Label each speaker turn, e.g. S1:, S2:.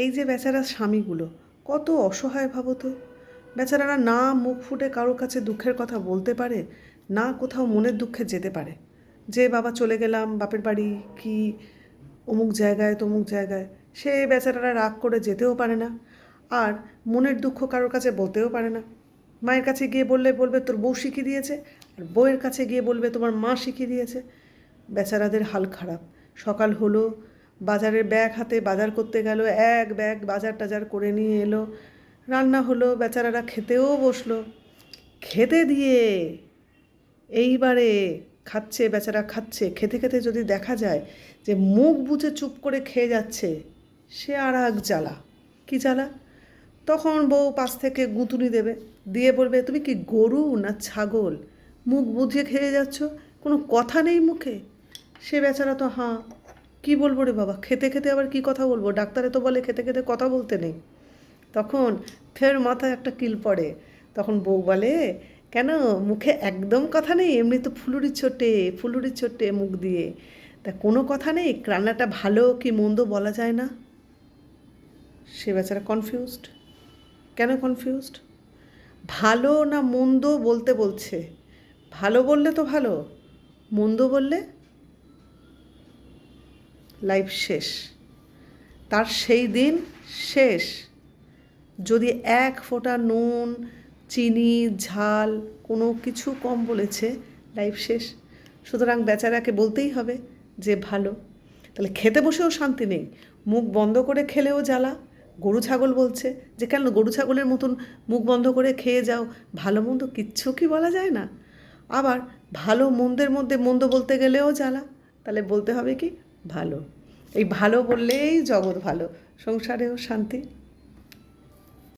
S1: এই যে বেচারা স্বামীগুলো কত অসহায় ভাবো তো। বেচারারা না মুখ ফুটে কারোর কাছে দুঃখের কথা বলতে পারে, না কোথাও মনের দুঃখে যেতে পারে যে বাবা চলে গেলাম বাপের বাড়ি কি অমুক জায়গায় তমুক জায়গায়। সে বেচারারা রাগ করে যেতেও পারে না, আর মনের দুঃখ কারোর কাছে বলতেও পারে না। মায়ের কাছে গিয়ে বললে বলবে তোর বউ শিখিয়ে দিয়েছে, আর বউয়ের কাছে গিয়ে বলবে তোমার মা শিখিয়ে দিয়েছে। বেচারাদের হাল খারাপ। সকাল হলো, বাজারের ব্যাগ হাতে বাজার করতে গেল, এক ব্যাগ বাজার টাজার করে নিয়ে এলো, রান্না হলো, বেচারারা খেতেও বসলো। খেতে দিয়ে এইবারে খাচ্ছে, বেচারা খাচ্ছে, খেতে খেতে যদি দেখা যায় যে মুখ বুজে চুপ করে খেয়ে যাচ্ছে, সে আর এক জ্বালা। কী জ্বালা? তখন বউ পাশ থেকে গুঁতুনি দেবে, দিয়ে বলবে তুমি কি গরু না ছাগল, মুখ বুঝে খেয়ে যাচ্ছ, কোনো কথা নেই মুখে। সে বেচারা তো হাঁ, কী বলবো রে বাবা, খেতে খেতে আবার কি কথা বলবো, ডাক্তারে তো বলে খেতে খেতে কথা বলতে নেই। তখন ফের মাথায় একটা কিল পড়ে। তখন বউ বলে কেন মুখে একদম কথা নেই, এমনি তো ফুলুরি ছোটে মুখ দিয়ে, তা কোনো কথা নেই, রান্নাটা ভালো কি মন্দ বলা যায় না। সে বেচারা কনফিউজড। কেন কনফিউজড? ভালো না মন্দ বলতে বলছে, ভালো বললে তো ভালো, মন্দ বললে লাইফ শেষ, তার সেই দিন শেষ। যদি এক ফোঁটা নুন চিনি ঝাল কোনো কিছু কম বলেছে, লাইফ শেষ। সুতরাং বেচারাকে বলতেই হবে যে ভালো। তাহলে খেতে বসেও শান্তি নেই, মুখ বন্ধ করে খেলেও জ্বালা। গরু ছাগল বলছে যে কেন গরু ছাগলের মতন মুখ বন্ধ করে খেয়ে যাও, ভালো মন্দ কিচ্ছু কি বলা যায় না। আবার ভালো মন্দের মধ্যে মন্দ বলতে গেলেও জ্বালা, তাহলে বলতে হবে কি ভালো। এই ভালো বললেই জগৎ ভালো, সংসারেও শান্তি।